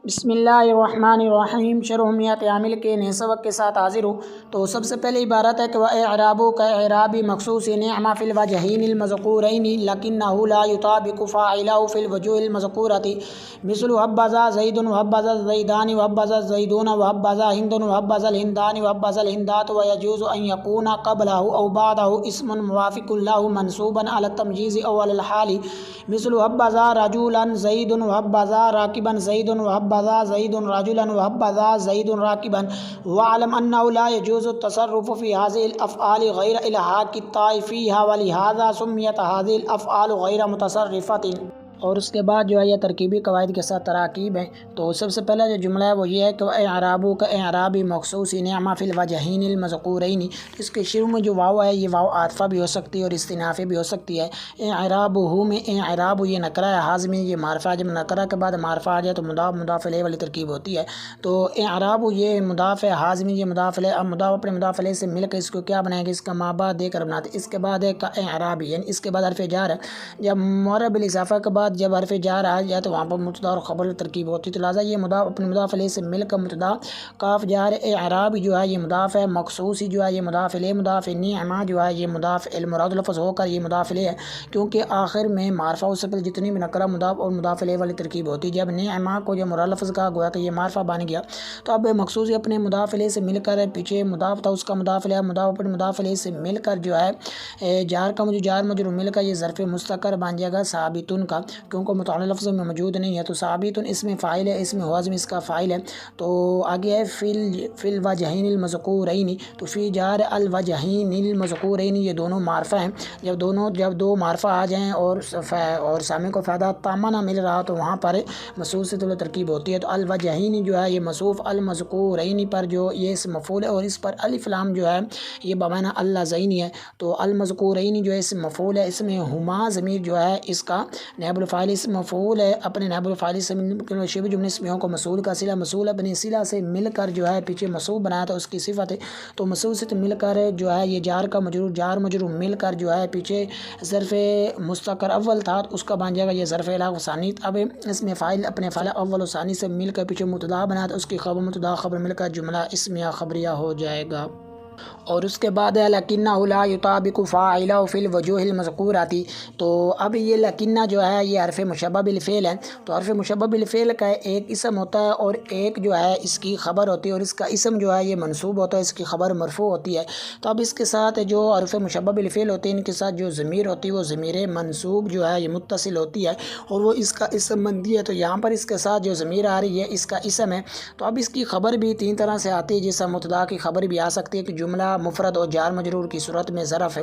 بسم اللہ الرحمن الرحیم شرحمیت عامل کے نئے سبق کے ساتھ حاضر ہوں۔ تو سب سے پہلے عبارت ہے کہ اعرابو کا اعرابی مخصوص نعمہ فی الوجہین المذکورین لکنہ لا یطابق فاعلہ فی الوجوہ المذکورۃ مثل حبذا زید وحبذا زیدان وحبذا الزیدون وحبذا ہند وحبذا الہندان وحبذا الہندات ویجوز ان یکون قبلہ او بعدہ اسم موافق له منصوبا علی التمجیز او علی الحال مثل حبذا رجلا زید وحبذا راکبا زید وحبذا زید رجلا وحبذا زید راکبا واعلم انه لا يجوز التصرف في هذه الافعال غير الحاق الطاء فيها ولهذا سميت هذه الافعال غير متصرفة۔ اور اس کے بعد جو ہے یہ ترکیبی قواعد کے ساتھ تراکیب ہیں۔ تو سب سے پہلا جو جملہ ہے وہ یہ ہے کہ اعرابو کا اعرابی مخصوص نعمہ فی الوجہین المذکورین، اس کے شروع میں جو واو ہے یہ واو عاطفہ بھی ہو سکتی ہے اور استنافی بھی ہو سکتی ہے۔ اعرابہ میں اعراب یہ نکرہ ہے، حاضمی یہ معرفہ ہے، جب نکرہ کے بعد معرفہ آ جائے تو مضاف مضاف الیہ والی ترکیب ہوتی ہے۔ تو اعراب یہ مضاف ہے، حاضمی یہ مضاف الیہ، اب مضاف اپنے مضاف الیہ سے مل کر اس کو کیا بنائیں گے، اس کا مابعد دے کر بناتے ہیں۔ اس کے بعد ہے کا اعرابی، یعنی اس کے بعد حرف جار ہے، جب معرب بالاضافہ کے بعد جب حرف جار آ جائے تو وہاں پر مبتدا اور خبر ترکیب ہوتی ہے، تو لہٰذا یہ مضاف اپنے مضاف الیہ سے مل کر مبتدا کاف جار اعراب جو ہے یہ مضاف ہے، مخصوصی جو ہے یہ مضاف الیہ مضاف، نعمہ جو ہے یہ مضاف المراد لفظ ہو کر یہ مضاف الیہ ہے، کیونکہ آخر میں معرفہ اس سے پہلے جتنی بھی نکرہ مضاف اور مضاف الیہ والی ترکیب ہوتی ہے، جب نعمہ کو جب مراد لفظ کہا گیا کہ یہ معرفہ بن گیا، تو اب مخصوصی اپنے مضاف الیہ سے مل کر پیچھے مضاف تھا اس کا مضاف الیہ، مضاف اپنے مضاف الیہ سے مل کر جو ہے جار کا جار مجرور مل کر یہ ظرف مستقر بن جائے گا ثابتن کا، کیونکہ متعلق لفظ میں موجود نہیں ہے، تو ثابتن اس میں فاعل ہے، اس میں حازم اس کا فاعل ہے۔ تو آگے ہے فی الوجہین المذکورین، تو فی جار الوجہین المذکورین یہ دونوں معرفہ ہیں، جب دو معرفہ آ جائیں اور سامع کو فائدہ تامہ نہ مل رہا تو وہاں پر مصوف سے ترکیب ہوتی ہے۔ تو الوجہین جو ہے یہ مصوف المذکورین پر جو یہ اسم مفعول ہے اور اس پر الف لام جو ہے یہ بمعنی اللذین ہے، تو المذکورین جو ہے اسم مفعول ہے، اس میں ہما ضمیر جو ہے اس کا نائب الفاعل اسم مفعول ہے، اپنے نائب الفاعل سے شبہ جملے اسمیوں کو موصول کا صلہ موصول اپنے صلہ سے مل کر جو ہے پیچھے موصوف بنایا تھا اس کی صفت ہے، تو موصول سے مل کر جو ہے یہ جار مجرور مل کر جو ہے پیچھے ظرف مستقر اول تھا اس کا بن جائے گا یہ ظرف اعلیٰ ثانی۔ اب اس میں فاعل اپنے فاعل اول و ثانی سے مل کر پیچھے مبتدا بنایا تھا اس کی خبر مبتدا خبر مل کر جملہ اسمیہ خبریہ ہو جائے گا۔ اور اس کے بعد ہے لکنہ لا یطابق فاعلہ فی الوجوہ المذکورۃ، تو اب یہ لکنہ جو ہے یہ حرف مشبہ بالفعل ہے، تو حرف مشبہ بالفعل کا ایک اسم ہوتا ہے اور ایک جو ہے اس کی خبر ہوتی ہے، اور اس کا اسم جو ہے یہ منصوب ہوتا ہے، اس کی خبر مرفوع ہوتی ہے۔ تو اب اس کے ساتھ جو حرف مشبہ بالفعل ہوتے ہیں ان کے ساتھ جو ضمیر ہوتی ہے وہ ضمیر منصوب جو ہے یہ متصل ہوتی ہے اور وہ اس کا اسم بنتی ہے، تو یہاں پر اس کے ساتھ جو ضمیر آ رہی ہے اس کا اسم ہے۔ تو اب اس کی خبر بھی تین طرح سے آتی ہے، جیسا مبتدا کی خبر بھی آ سکتی ہے کہ جملہ مفرد اور جار مجرور کی صورت میں ظرف ہے،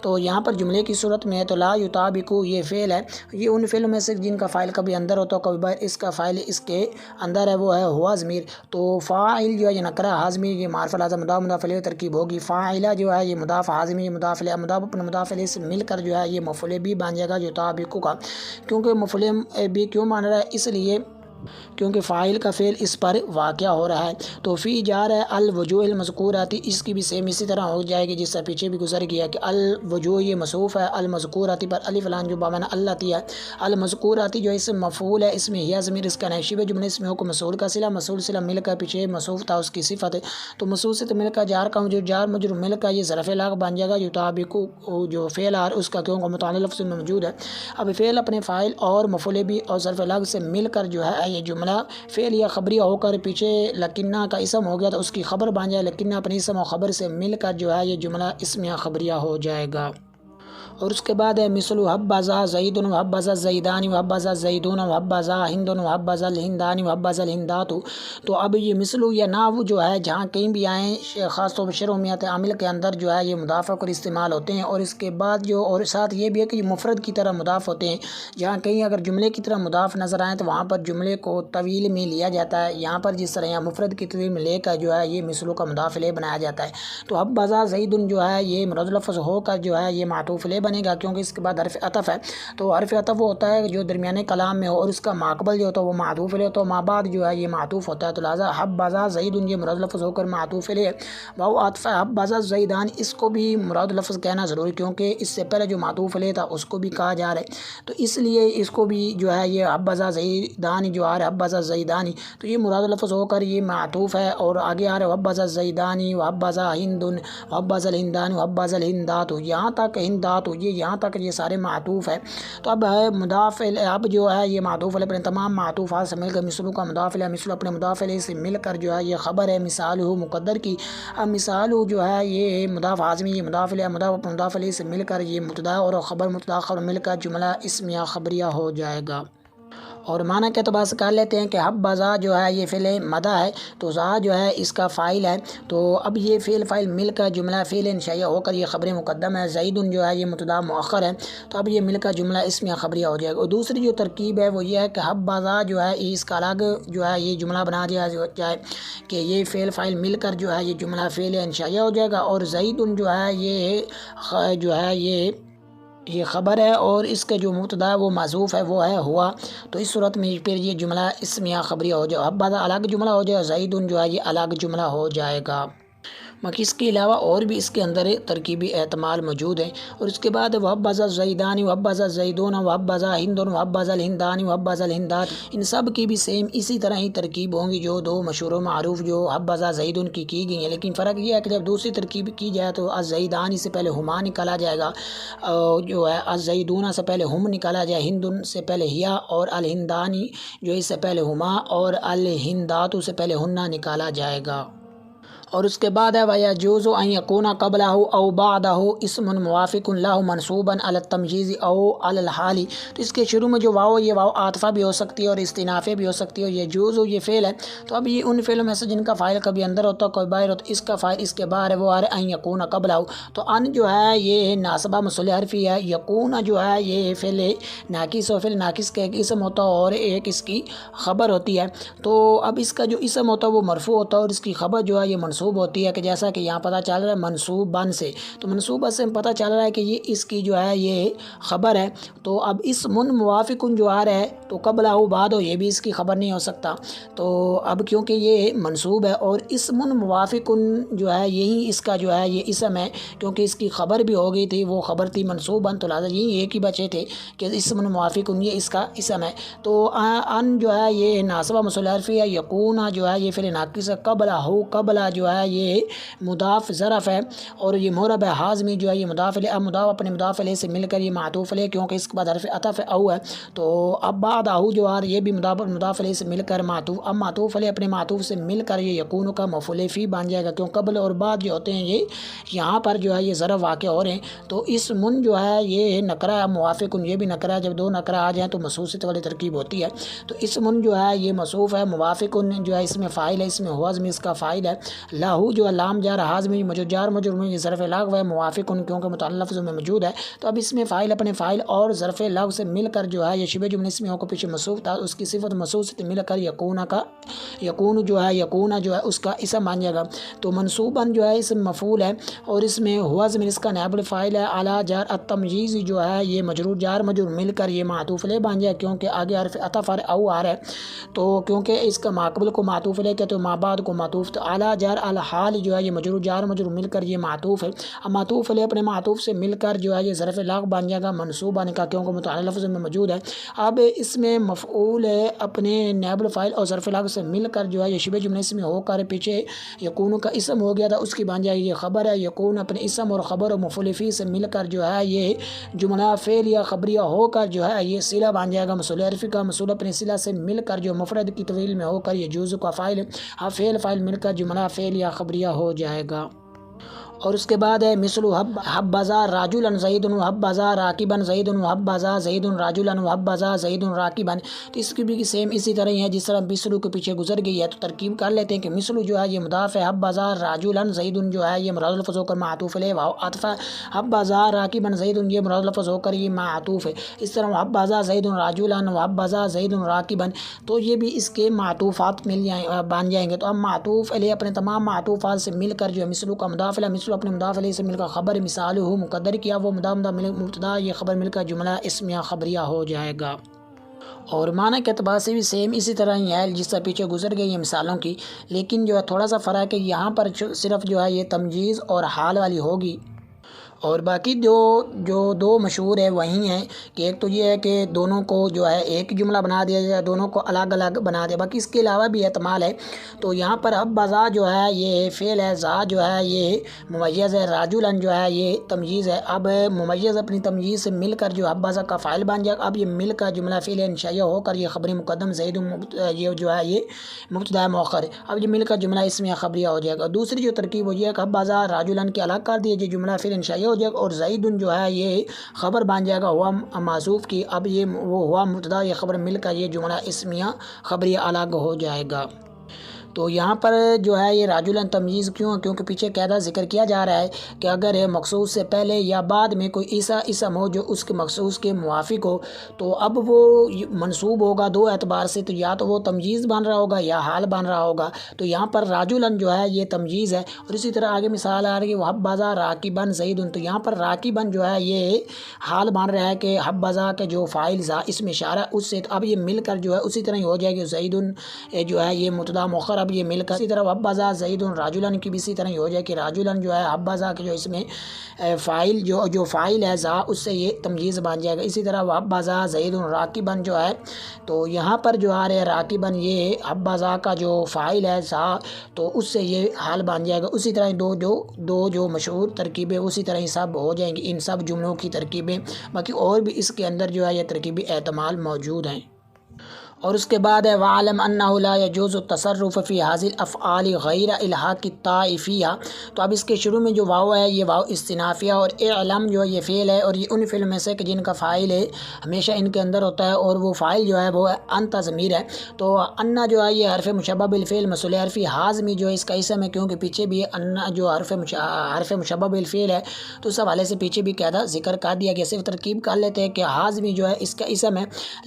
تو یہاں پر جملے کی صورت میں ہے تو لا یطابق یہ فعل ہے، یہ ان فعلوں میں سے جن کا فاعل کبھی اندر ہوتا ہے کبھی باہر، اس کا فاعل اس کے اندر ہے وہ ہے ہوا ضمیر، تو فاعل جو ہے یہ نکرہ حاضمی یہ معرفہ لازم مضاف مضاف الیہ ترکیب ہوگی، فاعلہ جو ہے یہ مضاف حاضمی یہ مضاف الیہ، مضاف اپنے مضاف الیہ سے مل کر جو ہے یہ مفعول بھی بن جائے گا یطابق کا، کیونکہ مفعول بھی کیوں بن رہا ہے، اس لیے کیونکہ فاعل کا فعل اس پر واقع ہو رہا ہے۔ تو فی جار الوجوہ المذکورۃ اس کی بھی سیم اسی طرح ہو جائے گی جس سے پیچھے بھی گزر گیا کہ الوجوہ یہ مصروف ہے، المذکورۃ پر الف لام جو بمعنی اللہ ہے، المذکورۃ جو اسم مفعول ہے، اس میں ہی ضمیر اس کا شبہ جملے اس میں ہو کو موصول کا صلہ موصول صلہ مل کر پیچھے موصوف تھا اس کی صفت ہے، تو موصول سے مل کر جار کا جو جار مجرور مل کر یہ ظرف لاغ بن جائے گا یطابق جو فعل آر اس کا کیونکہ متعلق لفظ میں موجود ہے۔ اب فعل اپنے فاعل اور مفعول بھی اور ظرف لاغ سے مل کر جو ہے یہ جملہ فعل یا خبریہ ہو کر پیچھے لکنہ کا اسم ہو گیا تو اس کی خبر بن جائے، لکنہ اپنے اسم و خبر سے مل کر جو ہے یہ جملہ اسمیہ خبریہ ہو جائے گا۔ اور اس کے بعد ہے مثل حبذا زید وحبذا الزیدان وحبذا الزیدون وحبذا ہند وحبذا الہندان وحبذا الہندات، تو اب یہ مثل یا نحو جو ہے جہاں کہیں بھی آئیں خاص طور پر شرح و میت عامل کے اندر جو ہے یہ مضاف کر استعمال ہوتے ہیں، اور اس کے بعد جو اور ساتھ یہ بھی ہے کہ یہ مفرد کی طرح مضاف ہوتے ہیں، جہاں کہیں اگر جملے کی طرح مضاف نظر آئیں تو وہاں پر جملے کو طویل میں لیا جاتا ہے، یہاں پر جس طرح یہاں مفرد کی طویل میں لے کر جو ہے یہ مثلوں کا مضاف الیہ بنایا جاتا ہے۔ تو حبذا زید جو ہے یہ مراد لفظ ہو کر جو ہے یہ معطوف الیہ بنے بنے گا کیونکہ اس کے بعد حرف عطف ہے. تو حرف عطف وہ ہوتا ہے جو درمیانے کلام میں ہو اور اس کا ماقبل جو ہوتا ہے وہ معطوف علیہ ہوتا ہے. ماں بعد جو ہے یہ معطوف ہوتا ہے. تو لہٰذا حبذا زید یہ مراد لفظ ہو کر معطوف علیہ. واو عاطفہ حبذا زیدان اس کو بھی مراد لفظ کہنا ضروری کیونکہ اس سے پہلے جو معطوف علیہ تھا اس کو بھی کہا جا رہا ہے. تو اس لیے اس کو بھی جو ہے یہ حبذا زیدانی جو آ رہا ہے حبذا زیدانی تو یہ مراد لفظ ہو کر یہ معطوف ہے. اور آگے آ رہا ہے حبذا زیدانی وحبذا ہند وحبذا الہندان وحبذا الہندات یہاں تک ہندات یہ یہاں تک یہ سارے معطوف ہے. تو اب ہے مضاف اب جو ہے یہ معطوف علیہ اپنے تمام معطوفات سے مل کر مثلوں کا مضاف علیہ مثل اپنے مضاف علیہ سے مل کر جو ہے یہ خبر ہے مثال ہو مقدر کی. اب مثال جو ہے یہ مضاف حاضمی یہ مضاف علیہ مضاف علیہ سے مل کر یہ مبتدا اور خبر مبتدا خبر مل کر جملہ اسمیہ خبریہ ہو جائے گا. اور معنی کے اعتبار سے کہہ لیتے ہیں کہ حبذا جو ہے یہ فعل مدح ہے تو ذا جو ہے اس کا فاعل ہے. تو اب یہ فعل فاعل مل کر جملہ فعل انشائیہ ہو کر یہ خبر مقدم ہے. زید جو ہے یہ مبتدا مؤخر ہے تو اب یہ مل کر جملہ اسمیہ خبریہ ہو جائے گا. اور دوسری جو ترکیب ہے وہ یہ ہے کہ حبذا جو ہے اس کا الگ جو ہے یہ جملہ بنا دیا جائے کہ یہ فعل فاعل مل کر جو ہے یہ جملہ فعل انشائیہ ہو جائے گا. اور زید جو ہے یہ جو ہے یہ خبر ہے اور اس کے جو مبتدا ہے وہ معذوف ہے وہ ہے ہوا. تو اس صورت میں پھر یہ جملہ اسمیہ خبریہ ہو جائے. حبذا الگ جملہ ہو جائے زید جو ہے یہ الگ جملہ ہو جائے گا. باقی اس کے علاوہ اور بھی اس کے اندر ترکیبی احتمال موجود ہیں. اور اس کے بعد وحبذا زیدانی وحبذا زیدون وحبذا ہند وحبذا الہندانی وحبذا الہندات ان سب کی بھی سیم اسی طرح ہی ترکیب ہوں گی جو دو مشہور و معروف جو حبذا زیدون کی گئی ہیں. لیکن فرق یہ ہے کہ جب دوسری ترکیب کی جائے تو الزیدانی سے پہلے ہما نکالا جائے گا جو ہے الزیدون سے پہلے ہم نکالا جائے ہندن سے پہلے ہیا اور الہندانی جو اس سے پہلے ہما اور الہندات سے پہلے ہننا نکالا جائے گا. اور اس کے بعد ہے وَيَجُوزُ أَن يَكُونَ قَبْلَهُ أَوْ بَعْدَهُ اسم موافق له منصوبا على التمييز أو على الحال. تو اس کے شروع میں جو واو یہ واو عاطفہ بھی ہو سکتی ہے اور استنافیہ بھی ہو سکتی ہے. اور يَجُوزُ یہ فعل ہے تو اب یہ ان فعلوں میں سے جن کا فاعل کبھی اندر ہوتا ہے کوئی باہر ہوتا ہے. اس کا فاعل اس کے باہر ہے وہ آ رہا ہے أن يكون قبله. تو ان جو ہے یہ ناصبہ مصلح حرفی ہے. یکون جو ہے یہ فعل ناقص و فعل ناقص کا ایک اسم ہوتا ہے اور ایک اس کی خبر ہوتی ہے. تو اب اس کا جو اسم ہوتا ہے وہ مرفوع ہوتا ہے اور اس کی خبر جو ہے یہ منصوب ہوتی ہے کہ جیسا کہ یہاں پتہ چل رہا ہے منصوباً سے. تو منصوبہ سے پتہ چل رہا ہے کہ یہ اس کی جو ہے یہ خبر ہے. تو اب اسم موافق جو آ رہا ہے تو قبلہ بعد ہو یہ بھی اس کی خبر نہیں ہو سکتا. تو اب کیونکہ یہ منصوب ہے اور اسم موافق جو ہے یہی اس کا جو ہے یہ اسم ہے کیونکہ اس کی خبر بھی ہو گئی تھی وہ خبر تھی منصوباً تو لہٰذا یہی ایک ہی بچے تھے کہ اسم موافق یہ اس کا اسم ہے. تو ان جو ہے یہ ناصبہ مصلح حرفی ہے. یکون جو ہے یہ فعل ناقص ہے. قبلہ جو ہے یہ مضاف ظرف ہے اور یہ معرب ہے. حاضمی جو ہے یہ مضاف علیہ. اب مضاف اپنے مضاف علیہ سے مل کر یہ معطوف علیہ کیونکہ اس کے بعد حرف عطف او ہے. تو اب بعد اہو جو آ یہ بھی مضاف علیہ سے مل کر معطوف. اب معطوف علیہ اپنے معطوف سے مل کر یہ یکون کا مفعول فی بن جائے گا کیوں قبل اور بعد جو ہوتے ہیں یہ یہاں پر جو ہے یہ ظرف واقع ہو رہے ہیں. تو اس من جو ہے یہ نکرہ موافق یہ بھی نکرہ جب دو نکرہ آ جائیں تو مصوصیت والی ترکیب ہوتی ہے. تو اس من جو ہے یہ موصوف ہے. موافق جو ہے اس میں فاعل ہے اس میں حاضمی اس کا فاعل ہے. لاہو جو لام جار حاضمی جار مجرور میں یہ ظرف لغو ہے موافق کیونکہ متعلق لفظ میں موجود ہے. تو اب اس میں فاعل اپنے فاعل اور ظرف لغو سے مل کر جو ہے یہ شبہ جملہ اسمی ہو کو پیچھے موصوف تھا اس کی صفت موصوف سے مل کر یکون جو ہے اس کا اسم بن جائے گا. تو منصوباً جو ہے اسم مفعول ہے اور اس میں ہوا زمین اس کا نائب الفاعل ہے. اعلیٰ جار التمجیز جو ہے یہ مجرور جار مجرور مل کر یہ معطوف علیہ بن جائے کیونکہ آگے حرف عطف او آ رہا ہے. تو کیونکہ اس کا ماقبل کو معطوف علیہ کہتے ہیں مابعد کو معطوف. تو اعلیٰ جار الحال جو ہے یہ مجرور جار مجرور مل کر یہ معطوف ہے. اب معطوف علیہ اپنے معطوف سے مل کر جو ہے یہ ظرف لاغ بن جائے گا منصوب آنے کا کیونکہ متعلق لفظ میں موجود ہے. اب اس میں مفعول ہے اپنے نائب الفاعل اور ظرف لاغ سے مل کر جو ہے یہ شبہ جملہ اسمی ہو کر پیچھے یکون کا اسم ہو گیا تھا اس کی بن جائے یہ خبر ہے. یکون اپنے اسم اور خبر اور مفعول فی سے مل کر جو ہے یہ جملہ فعل یا خبریہ ہو کر جو ہے یہ صلہ بن جائے گا. مصول حرفی کا مصول اپنے صلہ سے مل کر جو مفرد کی طویل میں ہو کر یہ جوز کا فاعل ہے. فعل فاعل مل کر جملہ فعل یا خبریہ ہو جائے گا. اور اس کے بعد ہے مثل حبذا راجلا زید وحبذا راکبا زید وحبذا زید راجلا وحبذا زید راکبا. تو اس کی بھی سیم اسی طرح ہی ہے جس طرح مثل کے پیچھے گزر گئی ہے. تو ترکیب کر لیتے ہیں کہ مثل جو ہے یہ مضاف ہے. حبذا راجلا زید جو ہے یہ مراد لفظ ہو کر معطوف علیہ واو عطف ہے. حبذا راکبا زید یہ مراد لفظ ہو کر یہ معطوف ہے. اس طرح حبذا زید راجلا وحبذا زید راکبا تو یہ بھی اس کے معطوفات بن جائیں گے. تو اب معطوف علیہ اپنے تمام معطوفات سے مل کر جو ہے مثل کا مضاف علیہ مثل مثل اپنے مضاف علیہ سے مل کر خبر مثال ہو مقدر کیا وہ مبتدا یہ خبر مل کر جملہ اسمیہ خبریہ ہو جائے گا۔ اور معنی کے اعتبار سے بھی سیم اسی طرح ہی ہے جس سے پیچھے گزر گئی ہے مثالوں کی، لیکن جو ہے تھوڑا سا فرق ہے، یہاں پر صرف جو ہے یہ تمجیز اور حال والی ہوگی، اور باقی جو دو مشہور ہے وہی ہیں کہ ایک تو یہ ہے کہ دونوں کو جو ہے ایک جملہ بنا دیا جائے، دونوں کو الگ الگ بنا دیا، باقی اس کے علاوہ بھی احتمال ہے۔ تو یہاں پر اب بذا جو ہے یہ فعل ہے، ذا جو ہے یہ ممیز ہے، راجلاً جو ہے یہ تمجیز ہے۔ اب ممیز اپنی تمجیز سے مل کر جو اب بذا کا فاعل بن جائے گا، اب یہ مل کر جملہ فعل انشائیہ ہو کر یہ خبری مقدم زید یہ جو ہے یہ مبتدا مؤخر ہے، اب یہ مل کر جملہ اسمیہ خبریہ ہو جائے گا۔ دوسری جو ترکیب ہو جائے گا اب بذا راجلاً کے الگ کر دیے، جملہ فعل انشائیہ ہو جائے گا، اور زیدن جو ہے یہ خبر بن جائے گا ہوا معذوف کی، اب یہ وہ ہوا مبتدا یہ خبر مل کر یہ جملہ اسمیہ خبریہ الگ ہو جائے گا۔ تو یہاں پر جو ہے یہ راجلاً تمجیز کیوں ہے؟ کیونکہ پیچھے قاعدہ ذکر کیا جا رہا ہے کہ اگر مخصوص سے پہلے یا بعد میں کوئی اسم ہو جو اس کے مخصوص کے موافق ہو تو اب وہ منصوب ہوگا دو اعتبار سے، تو یا تو وہ تمجیز بن رہا ہوگا یا حال بن رہا ہوگا۔ تو یہاں پر راجلاً جو ہے یہ تمجیز ہے، اور اسی طرح آگے مثال آ رہی ہے وہ حبذا راکباً زیدن، تو یہاں پر راکباً جو ہے یہ حال بن رہا ہے کہ حبذا کے جو فاعل ذا اسم اشارہ اس سے اب یہ مل کر جو ہے اسی طرح ہی ہو جائے گی، زیدن جو ہے یہ مبتدا مؤخر اب یہ مل کر اسی طرح حبذا زیدن راجلاً کی بھی اسی طرح ہی ہو جائے کہ راجلاً جو ہے حبذا کے جو اس میں فاعل جو فاعل ہے ذا اس سے یہ تمجیز بن جائے گا۔ اسی طرح حبذا زیدن راکباً جو ہے تو یہاں پر جو آ رہے ہیں راکباً یہ حبذا کا جو فاعل ہے ذا تو اس سے یہ حال بن جائے گا۔ اسی طرح دو جو مشہور ترکیبیں اسی طرح ہی سب ہو جائیں گی، ان سب جملوں کی ترکیبیں، باقی اور بھی اس کے اندر جو ہے یہ ترکیبی احتمال موجود ہیں۔ اور اس کے بعد ہے وَعَلَمْ أَنَّهُ لَا يَجُوزُ التَّصَرُّفُ فِي هَذِهِ الْأَفْعَالِ غَيْرَ إِلْحَاقِ التَّاءِ فِيهَا، تو اب اس کے شروع میں جو واو ہے یہ واو استنافیہ، اور اعلم جو یہ فعل ہے اور یہ ان فعل میں سے کہ جن کا فاعل ہے ہمیشہ ان کے اندر ہوتا ہے، اور وہ فاعل جو ہے وہ انت ضمیر ہے، تو انا جو ہے یہ حرف مشبہ بالفعل مصول حرفی حازمی جو ہے اس کا اسم ہے، کیونکہ پیچھے بھی انا جو حرف مشبہ بالفعل ہے تو اس حوالے سے پیچھے بھی قاعدہ ذکر کر دیا گیا، صرف ترکیب کر لیتے ہیں کہ حازمی جو ہے اس کا اسم ہے،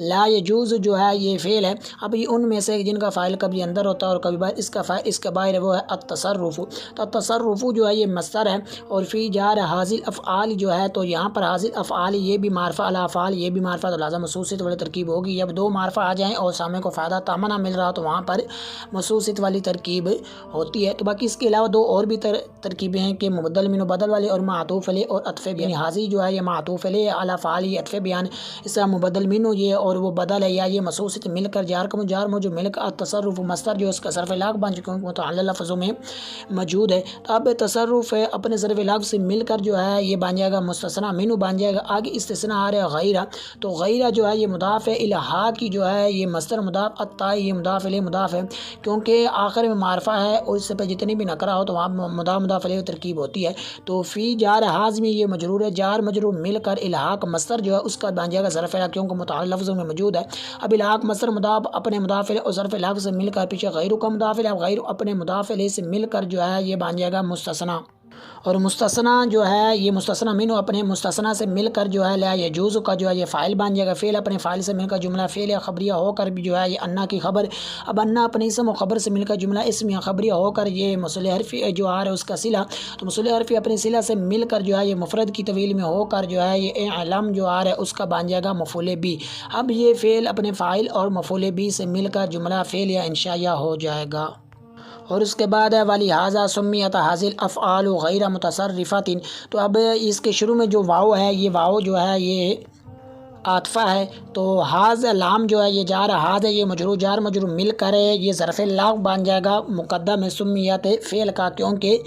لا یجوز جو ہے یہ فعل ہے، اب یہ ان میں سے جن کا فاعل کبھی اندر ہوتا ہے اور کبھی باہر، اس کا فاعل اس کا باہر وہ ہے التصرف، تو التصرف جو ہے یہ مصدر ہے، اور فی جار حاضل افعال جو ہے تو یہاں پر حاضل افعال یہ بھی معرفہ الافعال یہ بھی معرفہ، تو لازم مخصوصیت والی ترکیب ہوگی، جب دو معرفہ آ جائیں اور سامنے کو فائدہ تامنا مل رہا تو وہاں پر مخصوصیت والی ترکیب ہوتی ہے۔ تو باقی اس کے علاوہ دو اور بھی ترکیبیں ہیں کہ مبدل من و بدل والے اور معطوف علیہ اور عطف بیان، حاضی جو ہے یہ معطوف علیہ الافعال یہ عطف بیان، اس طرح مبدل من یہ اور وہ بدل ہے یا یہ مخصوصیت مل کر جار جو مل کر تصرف مصدر جو اس کا صرف لاغ بن چکے متعلل لفظوں میں موجود ہے، تو اب تصرف ہے اپنے صرف لاغ سے مل کر جو ہے یہ بن جائے گا مستثنی منو بن جائے گا۔ آگے استثناء آ رہا ہے غیرہ، تو غیرہ جو ہے یہ مضاف الہا کی جو ہے یہ مصدر مضاف الطائی یہ مضاف الیہ مضاف ہے، کیونکہ آخر میں معرفہ ہے اور اس سے پہ جتنی بھی نکرہ ہو تو وہاں مضاف الیہ ترکیب ہوتی ہے، تو فی جار حاضمی یہ مجرور ہے، جار مجرور مل کر الحاق مصدر جو ہے اس کا بن جائے گا ظرف لاغ، کیونکہ متعلل لفظوں میں موجود ہے۔ اب الحاق مصدر مضاف اپنے مضاف الیہ اور ظرف لاغ سے مل کر پیچھے غیر کا مضاف الیہ، غیر اپنے مضاف الیہ سے مل کر جو ہے یہ بن جائے گا مستثنی، اور مستثنی جو ہے یہ مستثنی منو اپنے مستثنی سے مل کر جو ہے لا یجوز کا جو ہے یہ فاعل بن جائے گا، فعل اپنے فاعل سے مل کر جملہ فعل یا خبریہ ہو کر بھی جو ہے یہ انا کی خبر، اب انا اپنے اسم و خبر سے مل کر جملہ اسم یا خبریہ ہو کر یہ مصول حرفی جو آ رہا ہے اس کا صلہ، تو مصول حرفی اپنے صلہ سے مل کر جو ہے یہ مفرد کی طویل میں ہو کر جو ہے یہ علم جو آ رہا ہے اس کا بن جائے گا مفعول بھی، اب یہ فعل اپنے فاعل اور مفعول بھی سے مل کر جملہ فعل یا انشائیہ ہو جائے گا۔ اور اس کے بعد ہے وَلِهَذَا سُمِّيَتْ هَذِهِ الْأَفْعَالُ غَيْرَ مُتَصَرِّفَةٍ، تو اب اس کے شروع میں جو واو ہے یہ واو جو ہے یہ عاطفہ ہے، تو حاض لام جو ہے یہ جار حاض ہے یہ مجرور جار مجرور مل کر یہ ظرف لاغ بن جائے گا مقدم ہے سمیت فعل کا، کیونکہ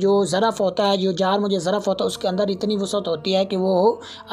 جو ظرف ہوتا ہے جو جار مجھے ظرف ہوتا ہے اس کے اندر اتنی وسعت ہوتی ہے کہ وہ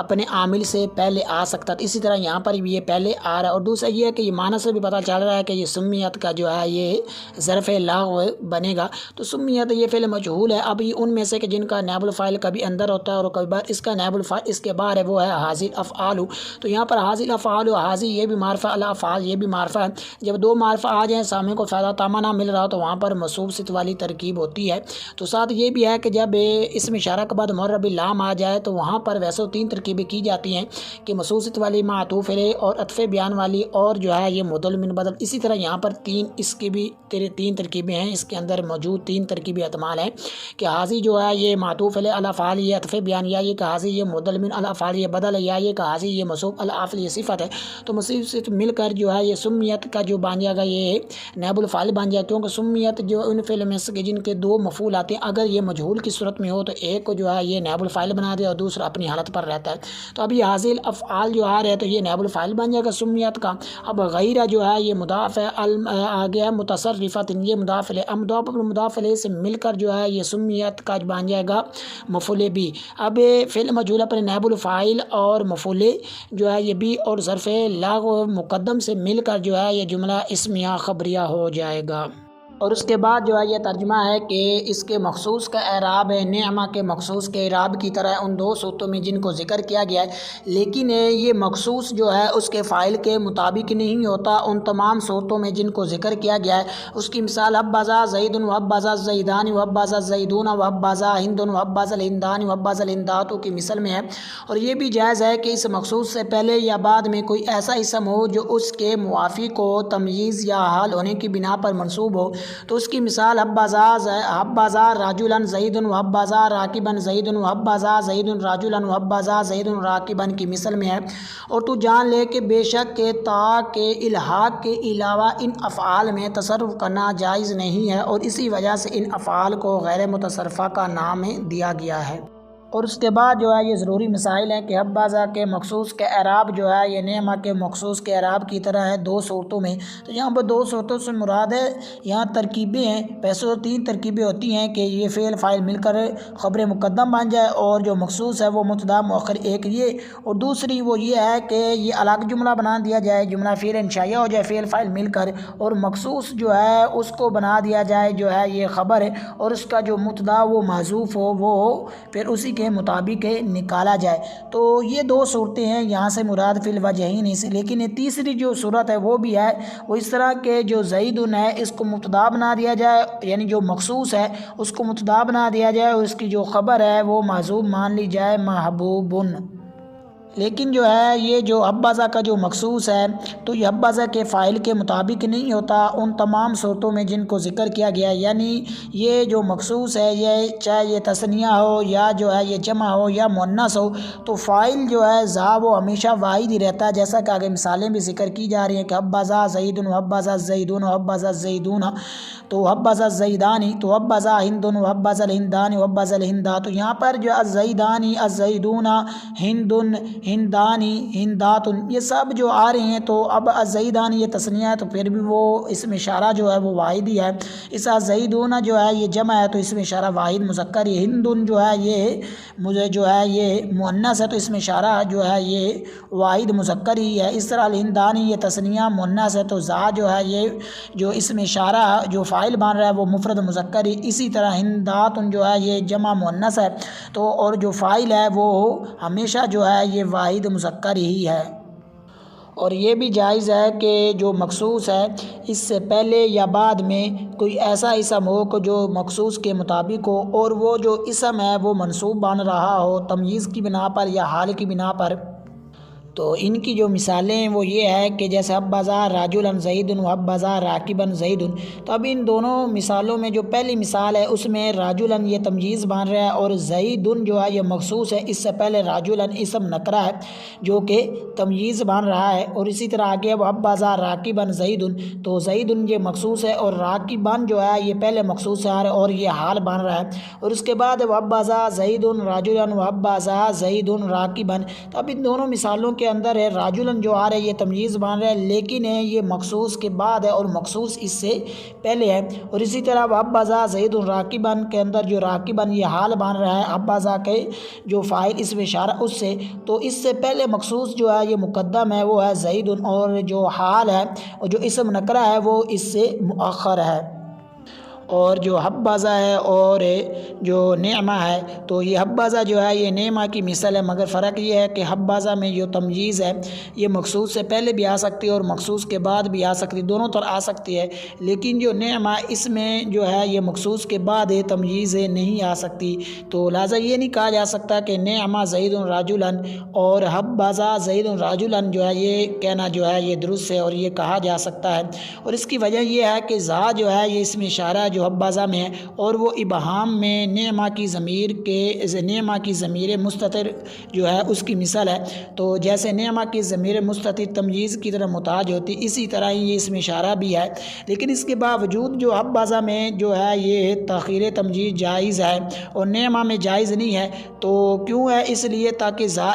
اپنے عامل سے پہلے آ سکتا ہے، اسی طرح یہاں پر بھی یہ پہلے آ رہا ہے، اور دوسرا یہ ہے کہ یہ معنی سے بھی پتہ چل رہا ہے کہ یہ سمیت کا جو ہے یہ ظرف لاغ بنے گا، تو سمیت یہ فعل مجہول ہے، اب یہ ان میں سے کہ جن کا نائب الفاعل کبھی اندر ہوتا ہے اور کبھی باہر، اس کا نائب الفاعل اس کے باہر ہے وہ ہے حاضر افعال، تو یہاں پر حاضی الافعال و حاضی یہ بھی معرفہ، الافعال یہ بھی معرفہ ہے۔ جب دو معرفہ آ جائیں، سامع کو فائدہ تامہ نہ مل رہا تو وہاں پر مصوب صفت والی ترکیب ہوتی ہے۔ تو ساتھ یہ بھی ہے کہ جب اسم اشارہ کے بعد معرب لام آ جائے تو وہاں پر ویسے 3 ترکیبیں کی جاتی ہیں کہ مصوب صفت والی، معطوف علیہ اور عطف بیان والی، اور جو ہے یہ مبدل من بدل۔ اسی طرح یہاں پر اس کی بھی 3 ترکیبیں ہیں، اس کے اندر موجود 3 ترکیبی احتمال ہیں کہ حاضی جو ہے یہ معطوف علیہ الافعال یہ عطف بیان، یا یہ کہ حاضی یہ مبدل من الافعال یہ بدل ہے، یا یہ کہ حاضی یہ مصوب الافعال یہ صفت ہے۔ تو مصوب صفت مل کر جو ہے یہ سمیت کا جو بن جائے گا یہ نائب الفاعل بن جائے، کیونکہ سمیت جو ان فعل میں سے جن کے 2 مفعول آتے ہیں، اگر یہ مجہول کی صورت میں ہو تو ایک کو جو ہے یہ نائب الفاعل بنا دے اور دوسرا اپنی حالت پر رہتا ہے۔ تو اب یہ حاضی الافعال جو آ رہے ہیں تو یہ نائب الفاعل بن جائے گا سمیت کا۔ اب غیرہ جو ہے یہ مضاف ہے، آگے ہے متصرفت، یہ مضاف ہے، مضاف علیہ سے مل کر جو ہے یہ سمیت کا بن جائے گا مفعول بھی۔ اب فعل مجہول اپنے نائب الفاعل اور مفعول جو ہے یہ بھی اور ظرف لاغ مقدم سے مل کر جو ہے یہ جملہ اسمیہ خبریہ ہو جائے گا۔ اور اس کے بعد جو ہے یہ ترجمہ ہے کہ اس کے مخصوص کا اعراب ہے نعمہ کے مخصوص کے اعراب کی طرح ان 2 صورتوں میں جن کو ذکر کیا گیا ہے، لیکن یہ مخصوص جو ہے اس کے فاعل کے مطابق نہیں ہوتا ان تمام صورتوں میں جن کو ذکر کیا گیا ہے۔ اس کی مثال حبذا زید و حبذا زیدان و حبذا زیدون و حبذا ہند و حبذا الہندان و حبذا الہندات کی مثل میں ہے۔ اور یہ بھی جائز ہے کہ اس مخصوص سے پہلے یا بعد میں کوئی ایسا اسم ہو جو اس کے موافق ہو، تمییز یا حال ہونے کی بنا پر منصوب ہو۔ تو اس کی مثال حبذا رجلا زید و حبذا راکبا زید و حبذا زید رجلا و حبذا زید راکبا کی مثل میں ہے۔ اور تو جان لے کہ بے شک کہ تا کے الحاق کے علاوہ ان افعال میں تصرف کرنا جائز نہیں ہے، اور اسی وجہ سے ان افعال کو غیر متصرفہ کا نام دیا گیا ہے۔ اور اس کے بعد جو ہے یہ ضروری مسائل ہیں کہ حبذا کے مخصوص کے اعراب جو ہے یہ نعمہ کے مخصوص کے اعراب کی طرح ہے 2 صورتوں میں۔ تو یہاں پر 2 صورتوں سے مراد ہے یہاں ترکیبیں ہیں، ویسے 3 ترکیبیں ہوتی ہیں کہ یہ فعل فاعل مل کر خبر مقدم بن جائے، اور جو مخصوص ہے وہ مبتدا مؤخر ایک یہ، اور دوسری وہ یہ ہے کہ یہ الگ جملہ بنا دیا جائے، جملہ فعل انشائیہ ہو جائے فعل فاعل مل کر، اور مخصوص جو ہے اس کو بنا دیا جائے جو ہے یہ خبر ہے، اور اس کا جو مبتدا وہ محذوف ہو وہ پھر اسی کے مطابق نکالا جائے۔ تو یہ 2 صورتیں ہیں یہاں سے مراد فی الوجہین سے، لیکن یہ تیسری جو صورت ہے وہ بھی ہے، وہ اس طرح کہ جو زیدن ہے اس کو مبتدا بنا دیا جائے، یعنی جو مخصوص ہے اس کو مبتدا بنا دیا جائے، اور اس کی جو خبر ہے وہ محذوف مان لی جائے محبوبن۔ لیکن جو ہے یہ جو حبذا کا جو مخصوص ہے تو یہ حبذا کے فاعل کے مطابق نہیں ہوتا ان تمام صورتوں میں جن کو ذکر کیا گیا ہے، یعنی یہ جو مخصوص ہے یہ چاہے یہ تثنیہ ہو یا جو ہے یہ جمع ہو یا مؤنث ہو، تو فاعل جو ہے وہ ہمیشہ واحد ہی رہتا ہے، جیسا کہ آگے مثالیں بھی ذکر کی جا رہی ہیں کہ حبذا زید و حبذا زیدون و حبذا زیدون، تو حبذا زیدانی، تو حبذا ہند و حبذا الہندان و حبذا الہندات۔ تو یہاں پر جو الزیدانی الزیدون ہند ہندانی ہندات یہ سب جو آ رہے ہیں، تو اب الزیدانی یہ تثنیہ ہے تو پھر بھی وہ اسم اشارہ جو ہے وہ واحد ہی ہے، اس الزیدون جو ہے یہ جمع ہے تو اسم اشارہ واحد مذکر، یہ ہندن جو ہے یہ مجھے جو ہے یہ مؤنث ہے تو اسم اشارہ جو ہے یہ واحد مذکر ہی ہے۔ اس طرح الہندانی یہ تثنیہ مؤنث ہے تو ذا جو ہے یہ جو اسم اشارہ جو فاعل بن رہا ہے وہ مفرد مذکر ہی، اسی طرح ہندات جو ہے یہ جمع مؤنث ہے تو اور جو فاعل ہے وہ ہمیشہ جو ہے یہ واحد مذکر ہی ہے۔ اور یہ بھی جائز ہے کہ جو مخصوص ہے اس سے پہلے یا بعد میں کوئی ایسا اسم ہو کہ جو مخصوص کے مطابق ہو، اور وہ جو اسم ہے وہ منصوب بن رہا ہو تمییز کی بنا پر یا حال کی بنا پر۔ تو ان کی جو مثالیں ہیں وہ یہ ہے کہ جیسے حبذا رجلا زید و حبذا راکبا زید، تو اب ان دونوں مثالوں میں جو پہلی مثال ہے اس میں رجلا یہ تمییز بن رہا ہے اور زید جو ہے یہ مخصوص ہے، اس سے پہلے رجلا اسم نکرہ ہے جو کہ تمییز بن رہا ہے، اور اسی طرح آگے حبذا راکبا زید، تو زید یہ مخصوص ہے اور راکبا جو ہے یہ پہلے مخصوص ہے اور یہ حال بن رہا ہے، اور اس کے بعد حبذا زید رجلا و حبذا زید راکبا۔ تو اب ان دونوں مثالوں کے اندر ہے راجلن جو آ رہا ہے یہ تمییز بن رہا ہے، لیکن ہے یہ مخصوص کے بعد ہے اور مخصوص اس سے پہلے ہے، اور اسی طرح حبذا زید راکبا کے اندر جو راکبا یہ حال بن رہا ہے حبذا کے جو فاعل اسم اشارہ اس سے، تو اس سے پہلے مخصوص جو ہے یہ مقدم ہے وہ ہے زید، اور جو حال ہے اور جو اسم نکرہ ہے وہ اس سے مؤخر ہے۔ اور جو حبذا ہے اور جو نعمہ ہے تو یہ حبذا جو ہے یہ نعمہ کی مثال ہے، مگر فرق یہ ہے کہ حبذا میں جو تمجیز ہے یہ مخصوص سے پہلے بھی آ سکتی ہے اور مخصوص کے بعد بھی آ سکتی ہے، دونوں طرح آ سکتی ہے، لیکن جو نعمہ اس میں جو ہے یہ مخصوص کے بعد تمجیز نہیں آ سکتی، تو لہٰذا یہ نہیں کہا جا سکتا کہ نعمہ زید رجلا اور حبذا زید رجلا جو ہے یہ کہنا جو ہے یہ درست ہے اور یہ کہا جا سکتا ہے، اور اس کی وجہ یہ ہے کہ ذا جو ہے یہ اس میں اشارہ جو حبذا میں ہے اور وہ ابہام میں نعمہ کی ضمیر مستتر جو ہے اس کی مثال ہے، تو جیسے نعمہ کی ضمیر مستتر تمجیز کی طرح محتاج ہوتی اسی طرح ہی یہ اس میں اشارہ بھی ہے، لیکن اس کے باوجود جو حبذا میں جو ہے یہ تاخیر تمجیز جائز ہے اور نعمہ میں جائز نہیں ہے، تو کیوں ہے؟ اس لیے تاکہ ذا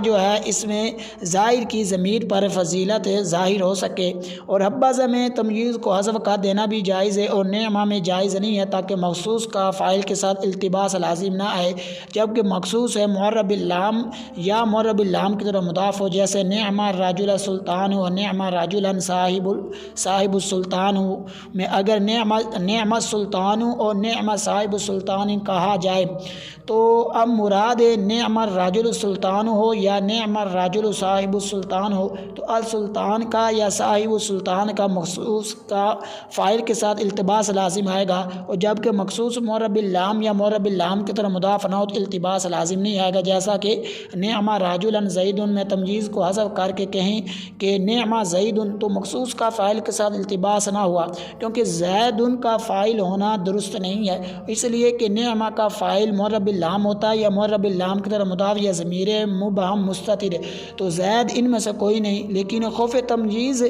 جو ہے اس میں ظاہر کی ضمیر پر فضیلت ظاہر ہو سکے، اور حبذا میں تمجیز کو حذف کر دینا بھی جائز ہے اور نعمہ میں جائز نہیں ہے تاکہ مخصوص کا فاعل کے ساتھ التباس لازم نہ آئے، جبکہ مخصوص ہے معرب اللام یا معرب اللام کی طرح مضاف ہو، جیسے نعمہ الرجل سلطان و نعمہ رجلا صاحب السلطان میں اگر نعمہ سلطان اور نعمہ صاحب السلطان کہا جائے تو اب مراد نعم الرجل السلطان ہو یا نعم الرجل صاحب السلطان ہو تو السلطان کا یا صاحب السلطان کا مخصوص کا فاعل کے ساتھ التباس لازم آئے گا، اور جبکہ مخصوص معرب اللام یا معرب اللام کی طرح مضاف نہ ہو تو التباس لازم نہیں آئے گا، جیسا کہ نعم رجلا زید میں تمجیز کو حذف کر کے کہیں کہ نعم زید تو مخصوص کا فاعل کے ساتھ التباس نہ ہوا، کیونکہ زید کا فاعل ہونا درست نہیں ہے، اس لیے کہ نعمہ کا فاعل معرب اللام ہوتا ہے یا معرب اللام کی طرح مضاف یا ضمیر مبہم مستتر، تو زید ان میں سے کوئی نہیں، لیکن خوف تمجیز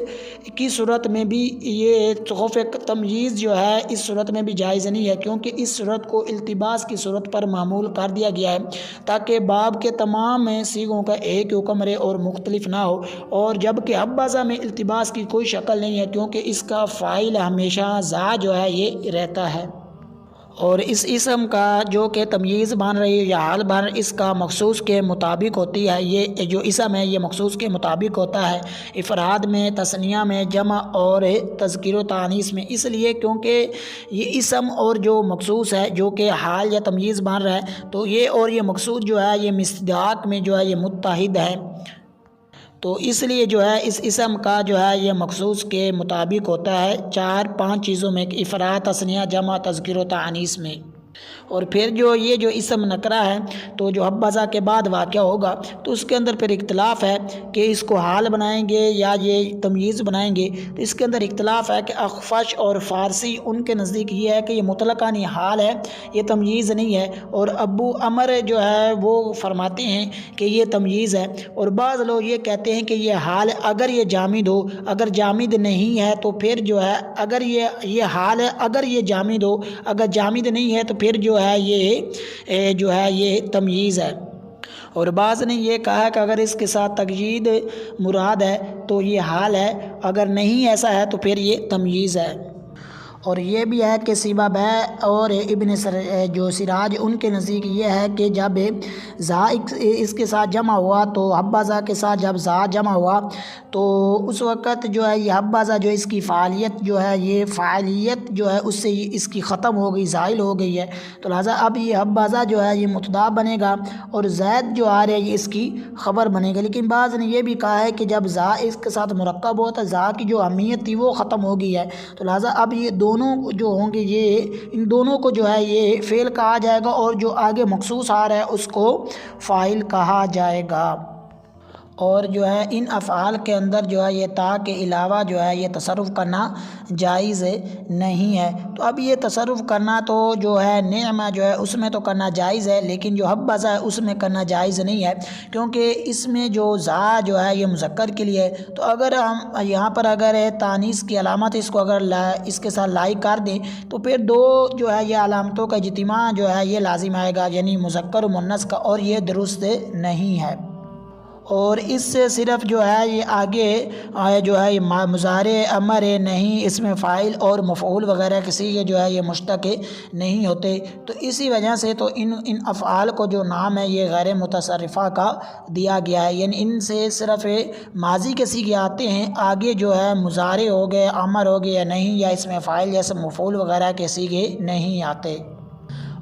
کی صورت میں بھی یہ خوف تمجیز جو ہے اس صورت میں بھی جائز نہیں ہے، کیونکہ اس صورت کو التباس کی صورت پر معمول کر دیا گیا ہے تاکہ باب کے تمام صیغوں کا ایک حکم رہے اور مختلف نہ ہو، اور جبکہ حبذا میں التباس کی کوئی شکل نہیں ہے کیونکہ اس کا فاعل ہمیشہ ذا جو ہے یہ رہتا ہے، اور اس اسم کا جو کہ تمییز بن رہی ہے یا حال بن اس کا مخصوص کے مطابق ہوتی ہے، یہ جو اسم ہے یہ مخصوص کے مطابق ہوتا ہے افراد میں، تثنیہ میں، جمع اور تذکیر و تانیث میں، اس لیے کیونکہ یہ اسم اور جو مخصوص ہے جو کہ حال یا تمییز بن رہا ہے تو یہ اور یہ مخصوص جو ہے یہ مصداق میں جو ہے یہ متحد ہے، تو اس لیے جو ہے اس اسم کا جو ہے یہ مخصوص کے مطابق ہوتا ہے 4-5 چیزوں میں، افراد، تثنیہ، جمع، تذکیر و تانیث میں، اور پھر جو یہ جو اسم نکرہ ہے تو جو حبذا کے بعد واقع ہوگا تو اس کے اندر پھر اختلاف ہے کہ اس کو حال بنائیں گے یا یہ تمییز بنائیں گے، تو اس کے اندر اختلاف ہے کہ اخفش اور فارسی ان کے نزدیک یہ ہے کہ یہ مطلقاً یہ حال ہے، یہ تمییز نہیں ہے، اور ابو عمر جو ہے وہ فرماتے ہیں کہ یہ تمییز ہے، اور بعض لوگ یہ کہتے ہیں کہ یہ حال اگر یہ جامد ہو، اگر جامد نہیں ہے تو پھر جو ہے اگر یہ حال ہے اگر یہ جامد ہو، اگر جامد نہیں ہے تو پھر جو ہے یہ جو ہے یہ تمییز ہے، اور بعض نے یہ کہا کہ اگر اس کے ساتھ تقیید مراد ہے تو یہ حال ہے، اگر نہیں ایسا ہے تو پھر یہ تمییز ہے، اور یہ بھی ہے کہ سبب ہے اور ابن جو سراج ان کے نزدیک یہ ہے کہ جب ذا اس کے ساتھ جمع ہوا تو حبذا کے ساتھ جب ذا جمع ہوا تو اس وقت جو ہے یہ حبذا جو اس کی فعالیت جو ہے یہ فعالیت جو ہے اس سے اس کی ختم ہو گئی، زائل ہو گئی ہے، تو لہٰذا اب یہ حبذا جو ہے یہ مبتدا بنے گا اور زید جو آ رہا ہے یہ اس کی خبر بنے گا، لیکن بعض نے یہ بھی کہا ہے کہ جب ذا اس کے ساتھ مرکب ہوا تو ذا کی جو اہمیت تھی وہ ختم ہو گئی ہے، تو لہٰذا اب یہ دونوں جو ہوں گے یہ ان دونوں کو جو ہے یہ فعل کہا جائے گا اور جو آگے مخصوص آ رہا ہے اس کو فاعل کہا جائے گا، اور جو ہے ان افعال کے اندر جو ہے یہ تا کے علاوہ جو ہے یہ تصرف کرنا جائز نہیں ہے، تو اب یہ تصرف کرنا تو جو ہے نعمہ جو ہے اس میں تو کرنا جائز ہے، لیکن جو حبذا ہے اس میں کرنا جائز نہیں ہے، کیونکہ اس میں جو ذا جو ہے یہ مذکر کے لیے ہے، تو اگر ہم یہاں پر اگر تانیث کی علامت اس کو اگر اس کے ساتھ لاحق کر دیں تو پھر دو جو ہے یہ علامتوں کا اجتماع جو ہے یہ لازم آئے گا، یعنی مذکر و مؤنث کا، اور یہ درست نہیں ہے، اور اس سے صرف جو ہے یہ آگے جو ہے یہ مضارع امر ہے، نہیں اس میں فاعل اور مفعول وغیرہ کسی کے جو ہے یہ مشتق نہیں ہوتے، تو اسی وجہ سے تو ان افعال کو جو نام ہے یہ غیر متصرفہ کا دیا گیا ہے، یعنی ان سے صرف ماضی کے صیغے آتے ہیں، آگے جو ہے مضارع ہو گئے، امر ہو گئے یا نہیں، یا اس میں فاعل جیسے مفعول وغیرہ کے صیغے نہیں آتے۔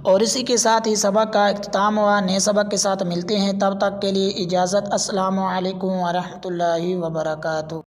اور اسی کے ساتھ ہی سبق کا اختتام ہوا، نئے سبق کے ساتھ ملتے ہیں، تب تک کے لیے اجازت، السلام علیکم ورحمۃ اللہ وبرکاتہ۔